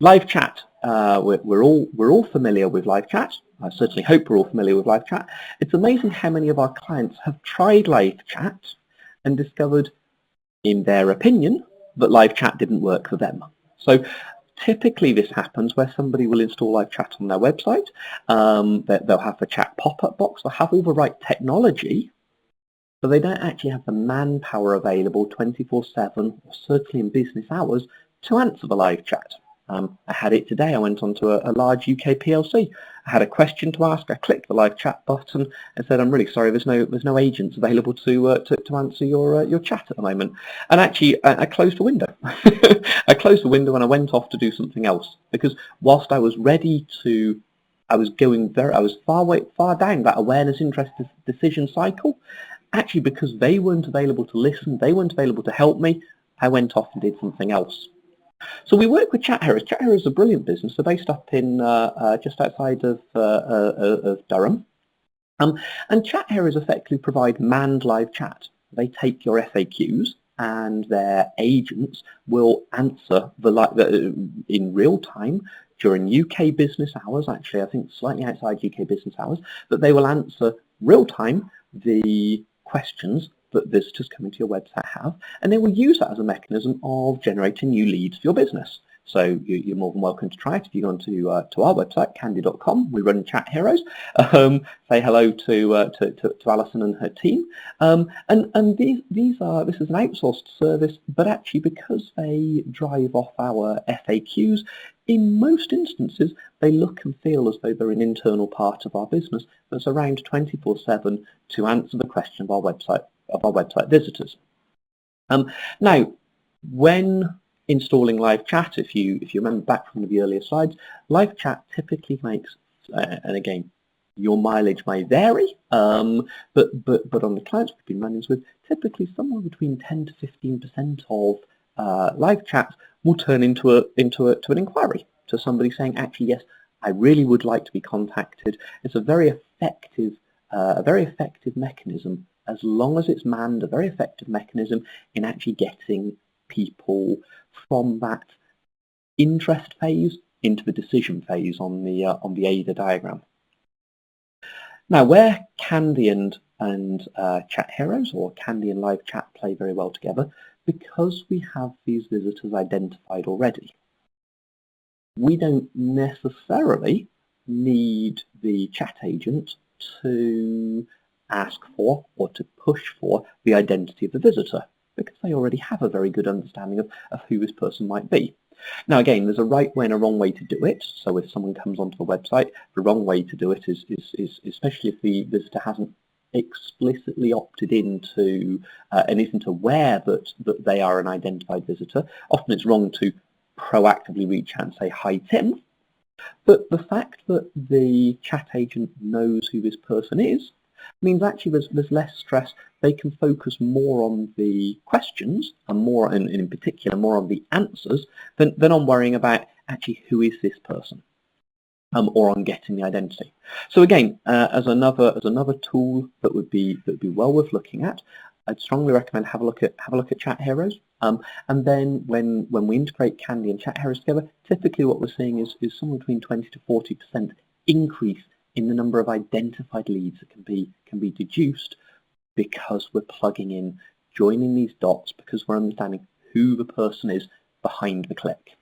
Live chat. We're all familiar with live chat. I certainly hope we're all familiar with live chat. It's amazing how many of our clients have tried live chat and discovered, in their opinion, that live chat didn't work for them. So typically this happens where somebody will install live chat on their website. They'll have the chat pop-up box. They'll have all the right technology, but they don't actually have the manpower available 24/7, or certainly in business hours, to answer the live chat. I had it today. I went onto a large UK PLC. I had a question to ask. I clicked the live chat button and said, "I'm really sorry. There's no agents available to answer your chat at the moment." And actually, I closed the window. I closed the window and I went off to do something else, because whilst I was ready to, I was far down that awareness, interest, decision cycle. Actually, because they weren't available to listen, they weren't available to help me, I went off and did something else. So we work with Chat Heroes. Chat Heroes is a brilliant business. They're based up in just outside of Durham. And Chat Heroes effectively provide manned live chat. They take your FAQs and their agents will answer in real time during UK business hours, actually I think slightly outside UK business hours, that they will answer real time the questions that visitors coming to your website have, and they will use that as a mechanism of generating new leads for your business. So you're more than welcome to try it. If you go onto our website, Canddi.com, we run Chat Heroes. Say hello to Alison and her team. And this is an outsourced service, but actually because they drive off our FAQs, in most instances they look and feel as though they're an internal part of our business that's around 24/7 to answer the question of our website visitors. Now, when installing live chat, if you remember back from the earlier slides, live chat typically makes, and again, your mileage may vary, but on the clients we've been running with, typically somewhere between 10 to 15% of live chats will turn into an inquiry, to somebody saying, actually, yes, I really would like to be contacted. It's a very effective mechanism, as long as it's manned, a very effective mechanism in actually getting people from that interest phase into the decision phase on the AIDA diagram. Now, where Canddi and Chat Heroes, or Canddi and live chat, play very well together, because we have these visitors identified already. We don't necessarily need the chat agent to ask for or to push for the identity of the visitor, because they already have a very good understanding of who this person might be. Now, again, there's a right way and a wrong way to do it. So if someone comes onto the website, the wrong way to do it is especially if the visitor hasn't explicitly opted into and isn't aware that they are an identified visitor. Often it's wrong to proactively reach out and say, "Hi, Tim." But the fact that the chat agent knows who this person is means actually there's less stress. They can focus more on the questions and more, and in particular, more on the answers than on worrying about actually who is this person, or on getting the identity. So again, as another tool that would be well worth looking at, I'd strongly recommend have a look at Chat Heroes. And then when we integrate Canddi and Chat Heroes together, typically what we're seeing is somewhere between 20 to 40% increase in the number of identified leads that can be deduced, because we're plugging in, joining these dots, because we're understanding who the person is behind the click.